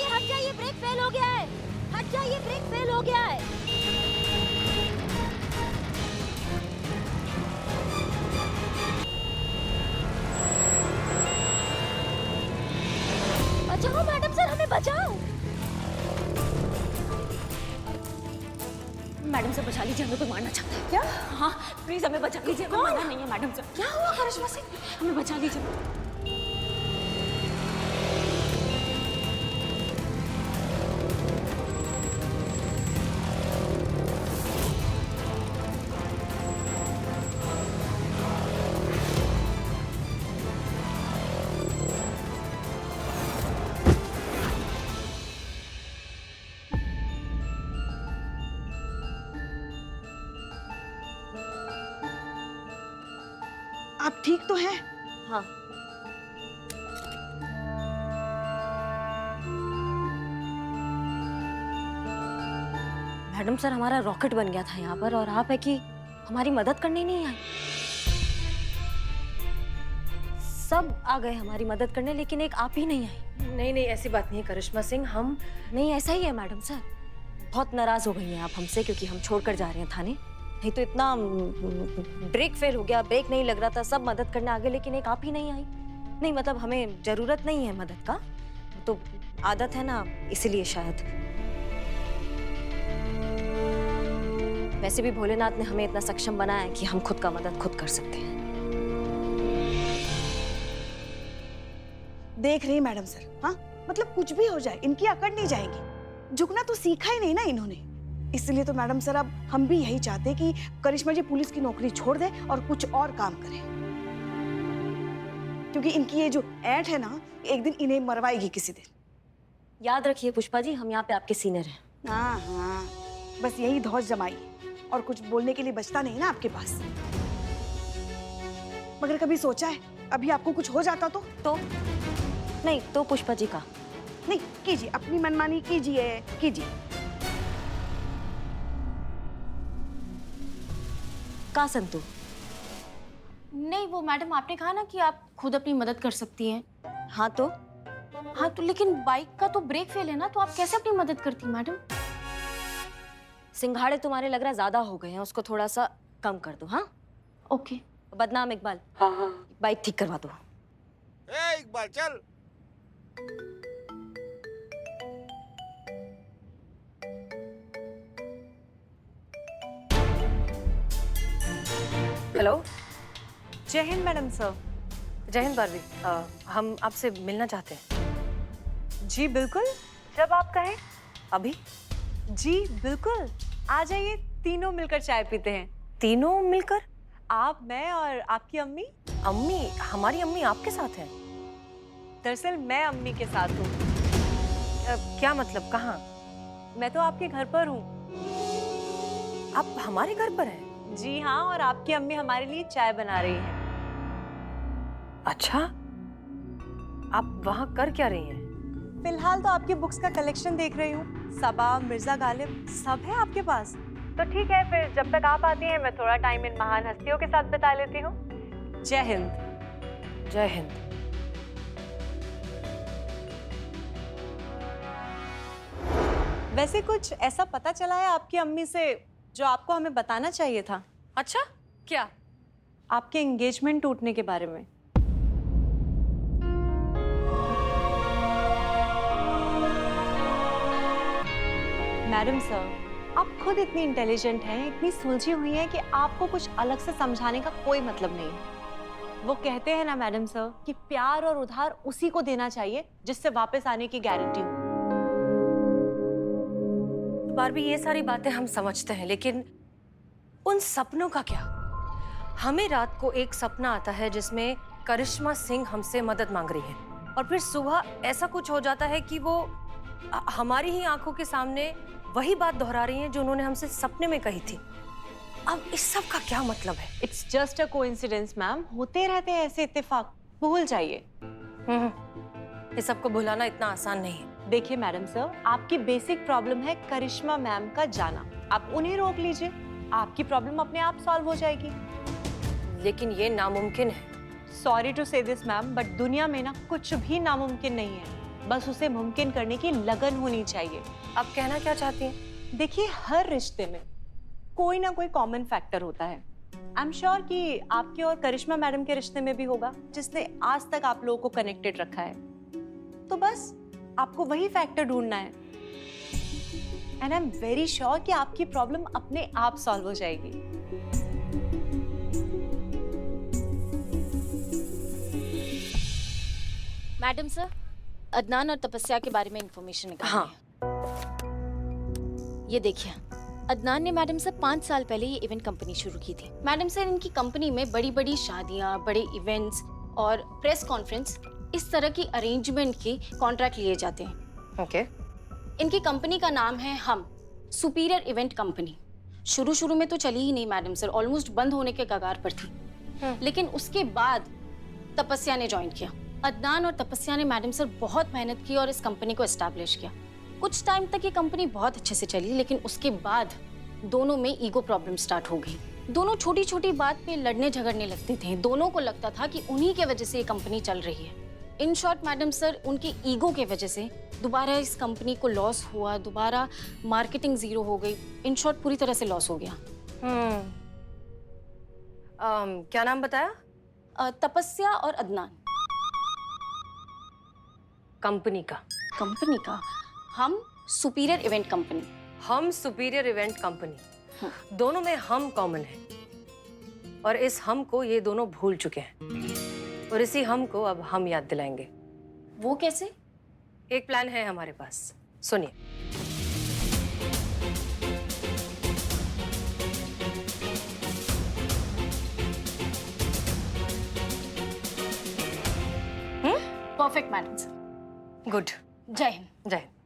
हट जाइए, brake fail हो गया है। हट जाइए, ब्रेक फेल हो गया है। बचाओ मैडम सर, हमें बचाओ। मैडम से बचा लीजिए, हमें कोई मारना चाहता है। क्या? हाँ प्लीज हमें बचा लीजिए। हमें मारना नहीं है मैडम सर। क्या हुआ करिश्मा सिंह? हमें बचा लीजिए। आप ठीक तो हैं? हाँ मैडम सर, हमारा रॉकेट बन गया था यहाँ पर और आप है कि हमारी मदद करने नहीं आई। सब आ गए हमारी मदद करने, लेकिन एक आप ही नहीं आई। नहीं नहीं, ऐसी बात नहीं है करिश्मा सिंह। हम नहीं, ऐसा ही है मैडम सर। बहुत नाराज हो गई हैं आप हमसे क्योंकि हम छोड़कर जा रहे हैं थाने। नहीं तो इतना ब्रेक फेल हो गया, ब्रेक नहीं लग रहा था, सब मदद करने आ गए, लेकिन एक आप ही नहीं आई। नहीं मतलब हमें जरूरत नहीं है मदद का, तो आदत है ना, इसीलिए शायद। वैसे भी भोलेनाथ ने हमें इतना सक्षम बनाया है कि हम खुद का मदद खुद कर सकते हैं। देख रही मैडम सर, हाँ मतलब कुछ भी हो जाए इनकी अकड़ नहीं जाएगी। झुकना तो सीखा ही नहीं ना इन्होंने। इसलिए तो मैडम सर अब हम भी यही चाहते कि करिश्मा जी पुलिस की नौकरी छोड़ दे और कुछ और काम करे, क्योंकि इनकी ये जो ऐंठ है ना, एक दिन इन्हें मरवाएगी किसी दिन। याद रखिए पुष्पा जी, हम यहाँ पे आपके सीनियर हैं। हाँ हाँ, बस यही धौस जमाइए और कुछ बोलने के लिए बचता नहीं ना आपके पास। मगर कभी सोचा है अभी आपको कुछ हो जाता तो नहीं तो पुष्पा जी का नहीं कीजिए, अपनी मनमानी कीजिए कीजिए। का संतु? नहीं वो मैडम, आपने कहा ना कि आप खुद अपनी मदद कर सकती हैं। हाँ तो हाँ तो लेकिन बाइक का तो ब्रेक फेल है ना, तो आप कैसे अपनी मदद करती मैडम? सिंघाड़े तुम्हारे लग रहा ज्यादा हो गए हैं, उसको थोड़ा सा कम कर दो। हाँ ओके। बदनाम इकबाल, हाँ बाइक ठीक करवा दो। इकबाल चल। हेलो। जय हिंद मैडम सर। जय हिंद बारवी। हम आपसे मिलना चाहते हैं। जी बिल्कुल, जब आप कहें। अभी? जी बिल्कुल, आ जाइए, तीनों मिलकर चाय पीते हैं। तीनों मिलकर? आप, मैं और आपकी अम्मी। अम्मी? हमारी अम्मी आपके साथ है? दरअसल मैं अम्मी के साथ हूँ। क्या मतलब, कहाँ? मैं तो आपके घर पर हूँ। आप हमारे घर पर हैं? जी हाँ, और आपकी अम्मी हमारे लिए चाय बना रही है। अच्छा, आप वहाँ कर क्या रही हैं? फिलहाल तो आपकी बुक्स का कलेक्शन देख रही हूँ। सबा, मिर्जा गालिब सब है आपके पास। तो ठीक है, फिर जब तक आप आती हैं मैं थोड़ा टाइम इन महान हस्तियों के साथ बिता लेती हूँ। जय हिंद। जय हिंद। वैसे कुछ ऐसा पता चला है आपकी अम्मी से जो आपको हमें बताना चाहिए था? अच्छा, क्या? आपके एंगेजमेंट टूटने के बारे में। मैडम सर, आप खुद इतनी इंटेलिजेंट हैं, इतनी सुलझी हुई हैं कि आपको कुछ अलग से समझाने का कोई मतलब नहीं है। वो कहते हैं ना मैडम सर कि प्यार और उधार उसी को देना चाहिए जिससे वापस आने की गारंटी हो। बारबी, ये सारी बातें हम समझते हैं, लेकिन उन सपनों का क्या? हमें रात को एक सपना आता है जिसमें करिश्मा सिंह हमसे मदद मांग रही है, और फिर सुबह ऐसा कुछ हो जाता है कि वो हमारी ही आंखों के सामने वही बात दोहरा रही हैं जो उन्होंने हमसे सपने में कही थी। अब इस सब का क्या मतलब है? It's just a coincidence ma'am, होते रहते हैं ऐसे इत्तेफाक, भूल जाइए। इस सबको भुलाना इतना आसान नहीं है। देखिए मैडम सर, आपकी बेसिक प्रॉब्लम है करिश्मा मैम का जाना। आप उन्हें रोक लीजिए, आपकी प्रॉब्लम अपने आप सॉल्व हो जाएगी। लेकिन ये नामुमकिन है। सॉरी टू से दिस मैम, बट दुनिया में ना कुछ भी नामुमकिन नहीं है। बस उसे मुमकिन करने की लगन होनी चाहिए। आप कहना क्या चाहती हैं? देखिए, हर रिश्ते में कोई ना कोई कॉमन फैक्टर होता है। आई एम श्योर कि आपके और करिश्मा मैडम के रिश्ते में भी होगा, जिसने आज तक आप लोगों को कनेक्टेड रखा है। तो बस आपको वही फैक्टर ढूंढना है, and I am very sure कि आपकी प्रॉब्लम अपने आप सॉल्व हो जाएगी। मैडम सर, अदनान और तपस्या के बारे में इंफॉर्मेशन निकाली हाँ। है। ये देखिए, अदनान ने मैडम सर 5 साल पहले ये इवेंट कंपनी शुरू की थी। मैडम सर, इनकी कंपनी में बड़ी बड़ी शादियाँ, बड़े इवेंट्स और प्रेस कॉन्फ्रेंस, इस तरह की अरेंजमेंट के कॉन्ट्रैक्ट लिए जाते हैं। ओके। इनकी कंपनी का नाम है हम सुपीरियर इवेंट कंपनी। शुरू में तो चली ही नहीं मैडम सर, ऑलमोस्ट बंद होने के कगार पर थी। लेकिन उसके बाद तपस्या ने ज्वाइन किया। अदनान और तपस्या ने मैडम सर बहुत मेहनत की और इस कंपनी को एस्टैब्लिश किया। कुछ टाइम तक ये कंपनी बहुत अच्छे से चली, लेकिन उसके बाद दोनों में ईगो प्रॉब्लम स्टार्ट हो गई। दोनों छोटी छोटी बात पे लड़ने झगड़ने लगते थे। दोनों को लगता था कि उन्हीं के वजह से ये कंपनी चल रही है। इन शॉर्ट मैडम सर, उनकी ईगो के वजह से दोबारा इस कंपनी को लॉस हुआ, दोबारा मार्केटिंग जीरो हो गई। इन शॉर्ट पूरी तरह से लॉस हो गया। क्या नाम बताया? तपस्या और अदनान। कंपनी का? कंपनी का हम सुपीरियर इवेंट कंपनी। हम सुपीरियर इवेंट कंपनी। दोनों में हम कॉमन है, और इस हम को ये दोनों भूल चुके हैं, और इसी हम को अब हम याद दिलाएंगे। वो कैसे? एक प्लान है हमारे पास, सुनिए। Perfect madam sir. गुड। जय हिंद। जय हिंद।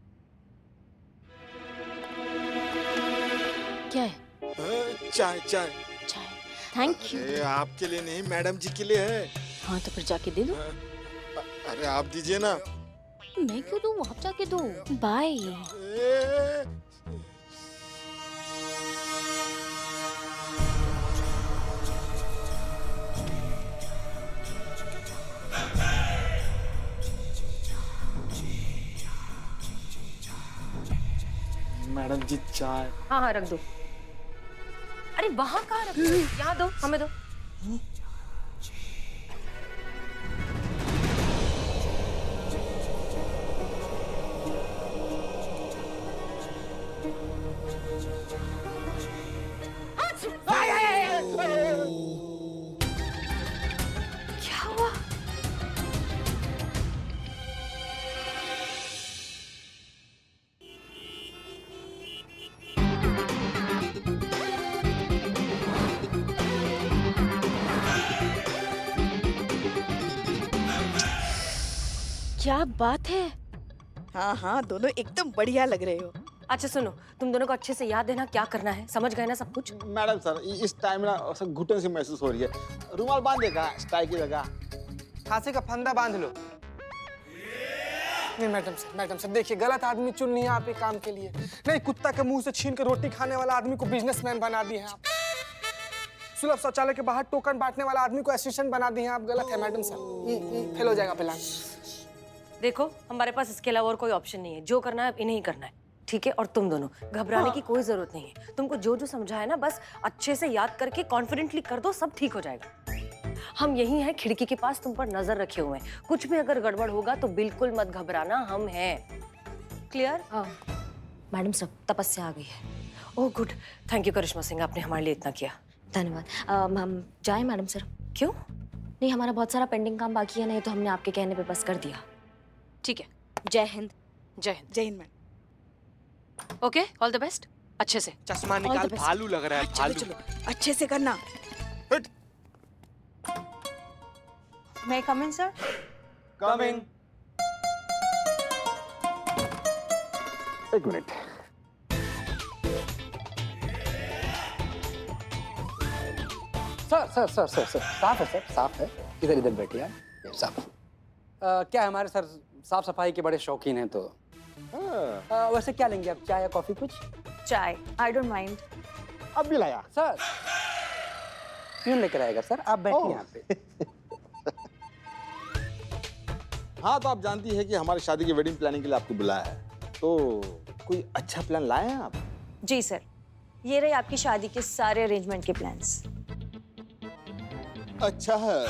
क्या है? चाय चाय। चाय। Thank you. अरे आपके लिए नहीं, मैडम जी के लिए है। हाँ तो फिर जाके दे दो। अरे आप दीजिए ना। मैं क्यों दूँ? आप जाके दो। बाय। ए, मैडम जी चाय। हाँ हाँ, रख दो। अरे वहां कहाँ रख दो? यहाँ दो, हमें दो। क्या हुआ? क्या बात है? हाँ हाँ, दोनों एकदम बढ़िया लग रहे हो। अच्छा सुनो, तुम दोनों को अच्छे से याद है ना क्या करना है? समझ गए ना सब कुछ? मैडम सर, इस टाइम ना घुटन से महसूस हो रही है। रुमाल बांधेगा स्टाई की जगह। खांसी का फंदा बांध लो। नहीं मैडम सर देखिए, गलत आदमी चुन लिया आप ये काम के लिए। नहीं, कुत्ता के मुंह से छीन के रोटी खाने वाला आदमी को बिजनेसमैन बना दिए हैं आप। सुलभ शौचालय के बाहर टोकन बांटने वाला आदमी को असिस्टेंट बना दिए हैं आप। गलत है मैडम सर, फेल हो जाएगा प्लान। देखो, हमारे पास इसके अलावा और कोई ऑप्शन नहीं है। जो करना है अब इन्हें ही करना है, ठीक है? और तुम दोनों घबराने की कोई जरूरत नहीं है। तुमको जो जो समझा है ना, बस अच्छे से याद करके कॉन्फिडेंटली कर दो, सब ठीक हो जाएगा। हम यही हैं, खिड़की के पास तुम पर नजर रखे हुए हैं। कुछ भी अगर गड़बड़ होगा तो बिल्कुल मत घबराना, हम हैं। क्लियर? मैडम सर, तपस्या आ गई है। ओह गुड, थैंक यू करिश्मा सिंह, आपने हमारे लिए इतना किया। धन्यवाद। हम जाएं मैडम सर? क्यों? नहीं, हमारा बहुत सारा पेंडिंग काम बाकी है, नहीं तो हमने आपके कहने पे बस कर दिया। ठीक है, जय हिंद। जय हिंद। जय Hind madam. Okay, all the best. अच्छे से। चश्मा All the निकाल, best. भालू लग रहा है, चलो भालू। चलो, अच्छे से करना। हट। मे आई कम इन सर? कमिंग। एक मिनट। सर साफ है सर, साफ है। इधर इधर बैठिए आप, ये साफ। क्या है, हमारे सर साफ सफाई के बड़े शौकीन हैं, तो वैसे क्या लेंगे आप, चाय या कॉफी कुछ? चाय, आई डोंट माइंड। अब भी लाया। सर क्यों लेकर आएगा सर, आप बैठिए ओह। यहाँ पे। हाँ तो आप जानती है कि हमारी शादी की वेडिंग प्लानिंग के लिए आपको बुलाया है, तो कोई अच्छा प्लान लाए हैं आप? जी सर, ये रहे आपकी शादी के सारे अरेंजमेंट के प्लान्स। अच्छा है।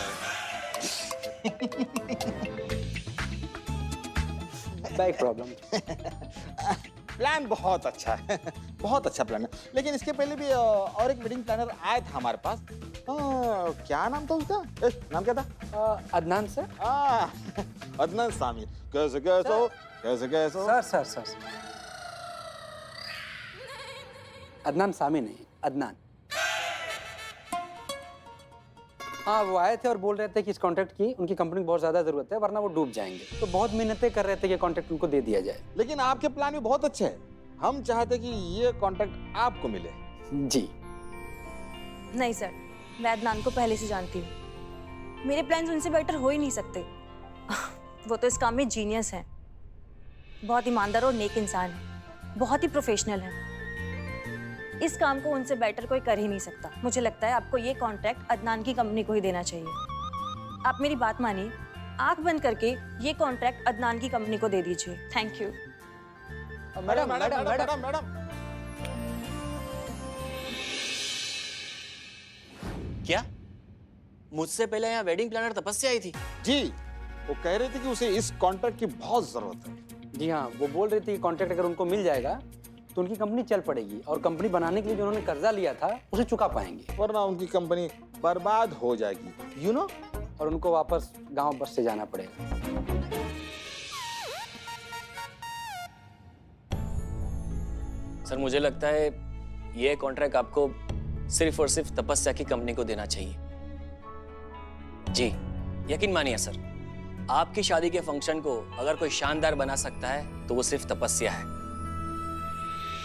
Back problem. प्लान बहुत अच्छा है, बहुत अच्छा प्लान है। लेकिन इसके पहले भी और एक वेडिंग प्लानर आया था हमारे पास। क्या नाम था उसका? नाम क्या था? अदनान सर। अदनान सामी। कैसे कैसे हो? कैसे कैसे हो? सर अदनान सामी नहीं, अदनान। हाँ, वो आए थे और बोल रहे थे कि इस कॉन्ट्रैक्ट की उनकी कंपनी को बहुत ज्यादा जरूरत है, वरना वो डूब जाएंगे। तो बहुत मिन्नतें कर रहे थे कि कॉन्ट्रैक्ट उनको दे दिया जाए। लेकिन आपके प्लान भी बहुत अच्छे हैं। हम चाहते कि ये कॉन्ट्रैक्ट आपको मिले। जी। नहीं सर, मैं अदनान को पहले से जानती हूँ। मेरे प्लान्स उनसे बेटर हो ही नहीं सकते। वो तो इस काम में जीनियस हैं। बहुत ईमानदार और नेक इंसान है, बहुत ही प्रोफेशनल है। इस काम को उनसे बेटर कोई कर ही नहीं सकता। मुझे लगता है आपको ये कॉन्ट्रैक्ट अदनान की कंपनी को ही देना चाहिए। आप मेरी बात मानिए, आंख बंद करके ये कॉन्ट्रैक्ट अदनान की कंपनी को दे दीजिए। Thank you. मैडम। क्या मुझसे पहले यहाँ वेडिंग प्लानर तपस्या आई थी? जी, वो कह रहे थे कि उसे इस कॉन्ट्रैक्ट की बहुत जरूरत है। जी हाँ, वो बोल रही थी कि कॉन्ट्रैक्ट अगर उनको मिल जाएगा तो उनकी कंपनी चल पड़ेगी और कंपनी बनाने के लिए जो उन्होंने कर्जा लिया था उसे चुका पाएंगे, वरना उनकी कंपनी बर्बाद हो जाएगी, यू नो। और उनको वापस गांव बस से जाना पड़ेगा। सर मुझे लगता है ये कॉन्ट्रैक्ट आपको सिर्फ और सिर्फ तपस्या की कंपनी को देना चाहिए। जी, यकीन मानिए सर, आपकी शादी के फंक्शन को अगर कोई शानदार बना सकता है तो वो सिर्फ तपस्या है।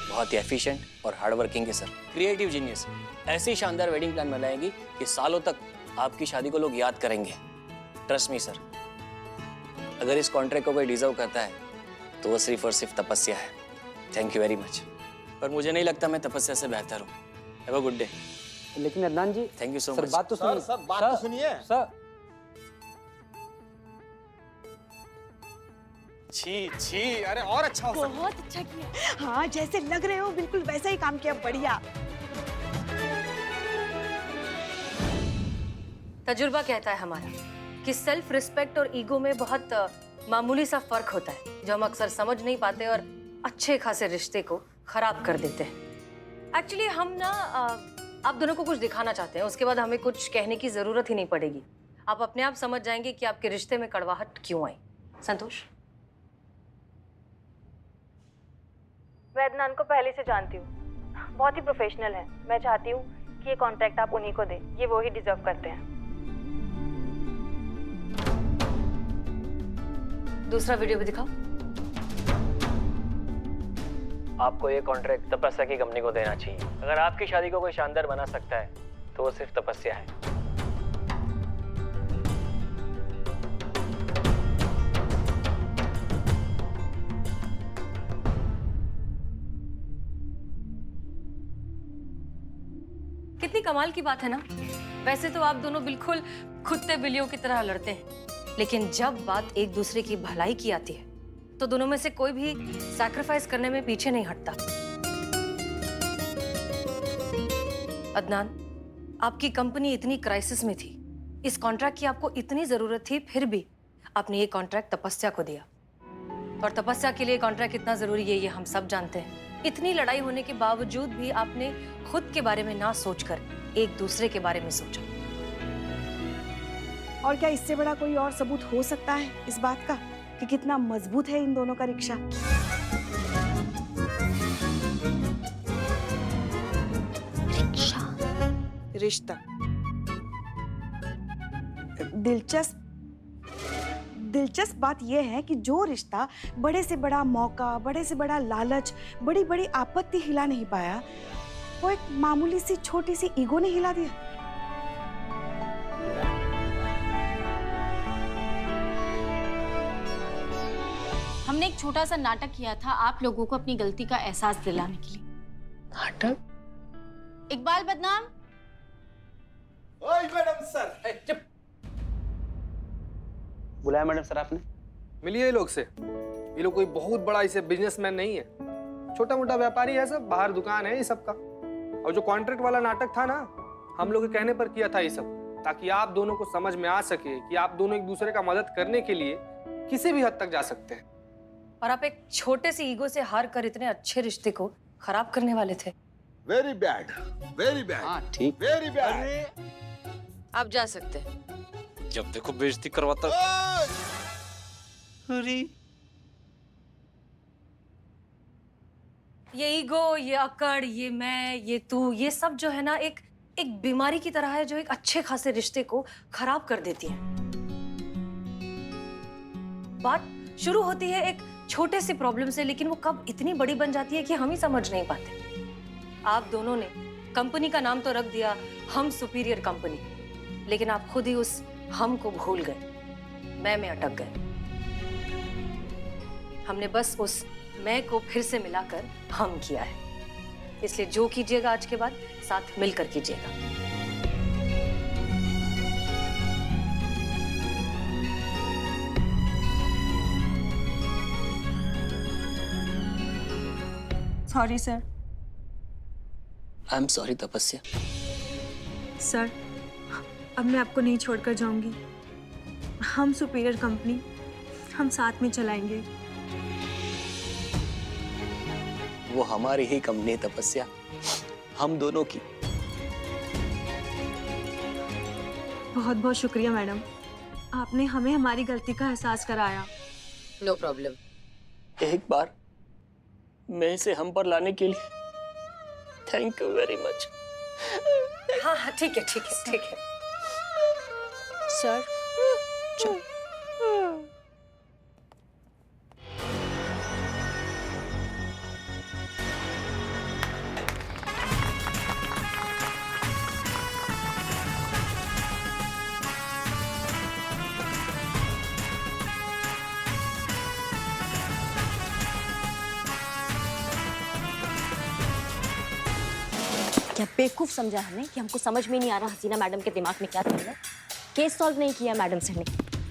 बहुत ही एफिशिएंट और हार्ड वर्किंग है सर, क्रिएटिव जीनियस। ऐसी शानदार वेडिंग प्लान बनाएगी कि सालों तक आपकी शादी को लोग याद करेंगे। ट्रस्ट मी सर, अगर इस कॉन्ट्रैक्ट को कोई डिजर्व करता है तो वो सिर्फ और सिर्फ तपस्या है। Thank you very much. पर मुझे नहीं लगता मैं तपस्या से बेहतर हूँ। Have a good day. लेकिन Adnan ji, thank you so sir much. बात तो सुनिए। सर बात तो सुनिए। सर छी छी, अरे और अच्छा हो सकता। बहुत अच्छा किया। हाँ, जैसे लग रहे हो बिल्कुल वैसा ही काम किया। बढ़िया। तजुर्बा कहता है हमारा कि सेल्फ रिस्पेक्ट और ईगो में बहुत मामूली सा फर्क होता है, जो हम अक्सर समझ नहीं पाते और अच्छे खासे रिश्ते को खराब कर देते हैं। एक्चुअली हम ना आप दोनों को कुछ दिखाना चाहते हैं, उसके बाद हमें कुछ कहने की जरूरत ही नहीं पड़ेगी। आप अपने आप समझ जाएंगे कि आपके रिश्ते में कड़वाहट क्यों आई। संतोष? मैं अदनान को पहले से जानती हूँ, बहुत ही प्रोफेशनल है। मैं चाहती हूँ कि ये कॉन्ट्रैक्ट आप उन्हीं को दें, ये वो ही डिजर्व करते हैं। दूसरा वीडियो भी दिखाओ। आपको ये कॉन्ट्रैक्ट तपस्या की कंपनी को देना चाहिए। अगर आपकी शादी को कोई शानदार बना सकता है तो वो सिर्फ तपस्या है। कितनी कमाल की बात है ना। वैसे तो आप दोनों बिल्कुल कुत्ते बिल्लियों की तरह लड़ते हैं, लेकिन जब बात एक दूसरे की भलाई की आती है तो दोनों में से कोई भी सैक्रिफाइस करने में पीछे नहीं हटता। अदनान, आपकी कंपनी इतनी क्राइसिस में थी, इस कॉन्ट्रैक्ट की आपको इतनी जरूरत थी, फिर भी आपने ये कॉन्ट्रैक्ट तपस्या को दिया। और तपस्या के लिए कॉन्ट्रैक्ट कितना जरूरी है ये हम सब जानते हैं। इतनी लड़ाई होने के बावजूद भी आपने खुद के बारे में ना सोचकर एक दूसरे के बारे में सोचा। और क्या इससे बड़ा कोई और सबूत हो सकता है इस बात का कि कितना मजबूत है इन दोनों का रिक्शा। रिश्ता दिलचस्प बात यह है कि जो रिश्ता बड़े से बड़ा मौका, बड़े से बड़ा लालच, बड़ी बड़ी आपत्ति हिला नहीं पाया, वो एक मामूली सी छोटी सी ईगो ने हिला दिया। हमने एक छोटा सा नाटक किया था आप लोगों को अपनी गलती का एहसास दिलाने के लिए। नाटक? इकबाल बदनाम। ओए मैडम सर। चुप। बुलाया मैडम सर आपने? मिलिए ये लोग से। ये लोग कोई बहुत बड़ा इसे बिजनेसमैन नहीं है, छोटा मोटा व्यापारी है सब, बाहर दुकान है ये सबका। और जो कॉन्ट्रैक्ट वाला नाटक था ना, हम लोग के कहने पर किया था ये सब, ताकि आप दोनों को समझ में आ सके कि आप दोनों एक दूसरे का मदद करने के लिए किसी भी हद तक जा सकते हैं। और आप एक छोटे से ईगो से हार कर इतने अच्छे रिश्ते को खराब करने वाले थे। Very bad, very bad. हाँ ठीक। Very bad. आप जा सकते हैं। जब देखो बेइज्जती करवाता। अरे ये ईगो, ये अकड़, ये मैं, ये तू, ये सब जो है ना एक बीमारी की तरह है जो एक अच्छे खासे रिश्ते को खराब कर देती है। बात शुरू होती है एक छोटे से प्रॉब्लम से, लेकिन वो कब इतनी बड़ी बन जाती है कि हम ही समझ नहीं पाते। आप दोनों ने कंपनी का नाम तो रख दिया हम सुपीरियर कंपनी, लेकिन आप खुद ही उस हम को भूल गए, मैं में अटक गए। हमने बस उस मैं को फिर से मिलाकर हम किया है। इसलिए जो कीजिएगा आज के बाद साथ मिलकर कीजिएगा। Sorry sir. I am sorry तपस्या। सर, अब मैं आपको नहीं छोड़कर जाऊंगी। हम सुपीरियर कंपनी, हम साथ में चलाएंगे। वो हमारी ही कंपनी है तपस्या, हम दोनों की। बहुत बहुत शुक्रिया मैडम, आपने हमें हमारी गलती का एहसास कराया। No problem. एक बार मैं इसे हम पर लाने के लिए थैंक यू वेरी मच। हाँ हाँ ठीक है ठीक है ठीक है। सर, क्या बेवकूफ समझा हमें कि हमको समझ में नहीं आ रहा हसीना मैडम के दिमाग में क्या चल रहा है। केस सॉल्व नहीं किया मैडम सर ने।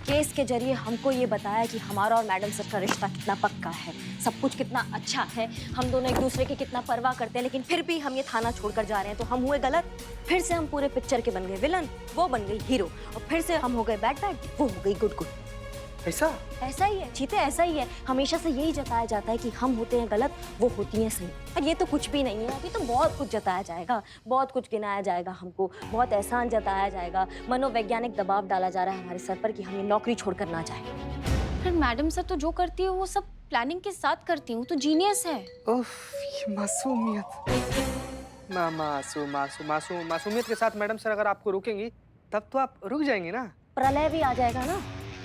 केस के जरिए हमको ये बताया कि हमारा और मैडम सर का रिश्ता कितना पक्का है, सब कुछ कितना अच्छा है, हम दोनों एक दूसरे की कितना परवाह करते हैं, लेकिन फिर भी हम ये थाना छोड़कर जा रहे हैं। तो हम हुए गलत। फिर से हम पूरे पिक्चर के बन गए विलन, वो बन गई हीरो, और फिर से हम हो गए बैड, वो हो गई गुड। ऐसा ऐसा ही है चीते, ऐसा ही है। हमेशा से यही जताया जाता है कि हम होते हैं गलत, वो होती हैं सही। और ये तो कुछ भी नहीं है। अभी तो बहुत कुछ जताया जाएगा, बहुत कुछ गिनाया जाएगा हमको, बहुत एहसान जताया जाएगा। मनोवैज्ञानिक दबाव डाला जा रहा है हमारे सर पर कि हम ये नौकरी छोड़कर ना जाए। फिर मैडम सर तो जो करती है वो सब प्लानिंग के साथ करती हूँ, तो जीनियस है। उफ, ये मासूमियत। मासूमियत के साथ मैडम सर अगर आपको रोकेंगी तब तो आप रुक जाएंगे ना। प्रलय भी आ जाएगा ना,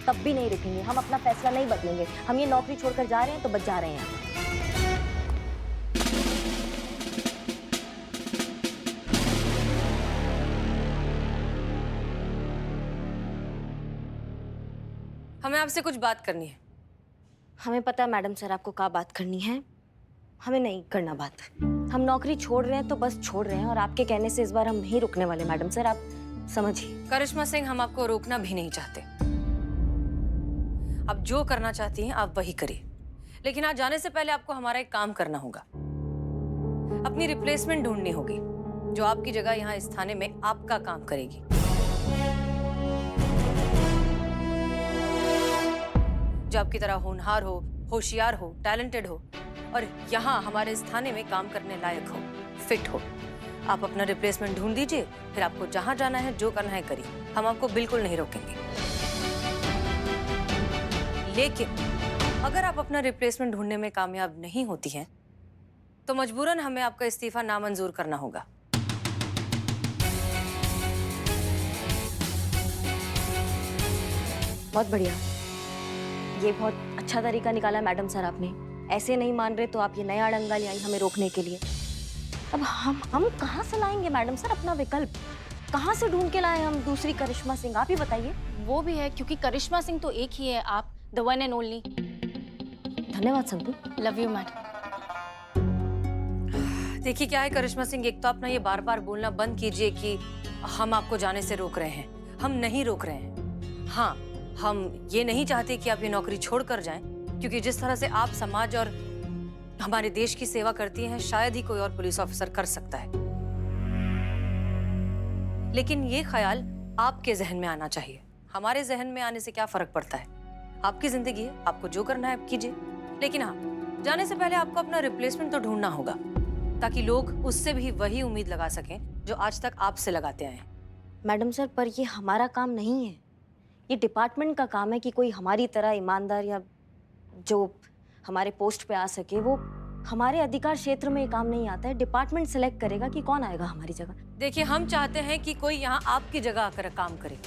तब भी नहीं रुकेंगे। हम अपना फैसला नहीं बदलेंगे। हम ये नौकरी छोड़कर जा रहे हैं तो बच जा रहे हैं। हमें आपसे कुछ बात करनी है। हमें पता है मैडम सर आपको क्या बात करनी है, हमें नहीं करना बात। हम नौकरी छोड़ रहे हैं तो बस छोड़ रहे हैं, और आपके कहने से इस बार हम नहीं रुकने वाले मैडम सर, आप समझिए। करिश्मा सिंह, हम आपको रोकना भी नहीं चाहते। आप जो करना चाहती हैं आप वही करिए, लेकिन आज जाने से पहले आपको हमारा एक काम करना होगा। अपनी रिप्लेसमेंट ढूंढनी होगी जो आपकी जगह यहाँ इस थाने में आपका काम करेगी। जो आपकी तरह होनहार हो, होशियार हो, टैलेंटेड हो, और यहाँ हमारे इस थाने में काम करने लायक हो, फिट हो। आप अपना रिप्लेसमेंट ढूंढ दीजिए, फिर आपको जहाँ जाना है, जो करना है करिए। हम आपको बिल्कुल नहीं रोकेंगे। लेकिन अगर आप अपना रिप्लेसमेंट ढूंढने में कामयाब नहीं होती हैं, तो मजबूरन हमें आपका इस्तीफा नामंजूर करना होगा। बहुत बढ़िया, ये बहुत अच्छा तरीका निकाला मैडम सर आपने। ऐसे नहीं मान रहे तो आप ये नया अड़ंगा ले आई हमें रोकने के लिए। अब हम कहाँ से लाएंगे मैडम सर अपना विकल्प? कहाँ से ढूंढ के लाए हम दूसरी करिश्मा सिंह? आप ही बताइए। वो भी है, क्योंकि करिश्मा सिंह तो एक ही है, आप द वन एंड ओनली। धन्यवाद संतु। Love you madam. देखिए क्या है करिश्मा सिंह, एक तो अपना ये बार बार बोलना बंद कीजिए कि हम आपको जाने से रोक रहे हैं। हम नहीं रोक रहे हैं। हाँ, हम ये नहीं चाहते कि आप ये नौकरी छोड़कर जाएं, क्योंकि जिस तरह से आप समाज और हमारे देश की सेवा करती हैं, शायद ही कोई और पुलिस ऑफिसर कर सकता है। लेकिन ये ख्याल आपके जहन में आना चाहिए। हमारे जहन में आने से क्या फर्क पड़ता है? आपकी जिंदगी है, आपको जो करना है आप कीजिए। लेकिन हाँ, जाने से पहले आपको अपना रिप्लेसमेंट तो ढूंढना होगा, ताकि लोग उससे भी वही उम्मीद लगा सकें जो आज तक आपसे लगाते आए हैं। मैडम सर, पर ये हमारा काम नहीं है, ये डिपार्टमेंट का काम है कि कोई हमारी तरह ईमानदार या जो हमारे पोस्ट पे आ सके। वो हमारे अधिकार क्षेत्र में ये काम नहीं आता है। डिपार्टमेंट सेलेक्ट करेगा कि कौन आएगा हमारी जगह। देखिए, हम चाहते हैं कि कोई यहाँ आपकी जगह आकर काम करे,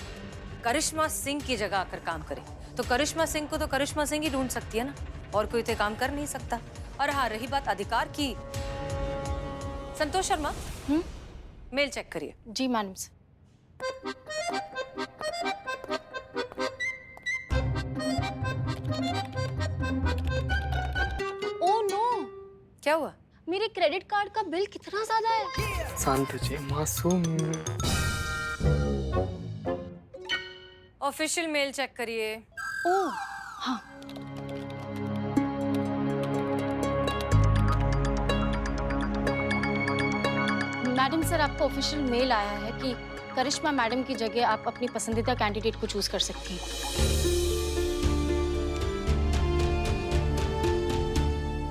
करिश्मा सिंह की जगह आकर काम करे। तो करिश्मा सिंह को तो करिश्मा सिंह ही ढूंढ सकती है ना, और कोई तो काम कर नहीं सकता। और हाँ, रही बात अधिकार की, संतोष शर्मा, मेल चेक करिए। जी मैडम सर। ओह नो, क्या हुआ? मेरे क्रेडिट कार्ड का बिल कितना ज्यादा है। शांत जी, मासूम। ऑफिशियल मेल चेक करिए। ओह हाँ। मैडम सर, आपको ऑफिशियल मेल आया है कि करिश्मा मैडम की जगह आप अपनी पसंदीदा कैंडिडेट को चूज कर सकती हैं।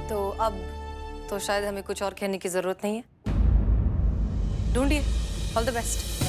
तो अब तो शायद हमें कुछ और कहने की जरूरत नहीं है। ढूंढिए। All the best.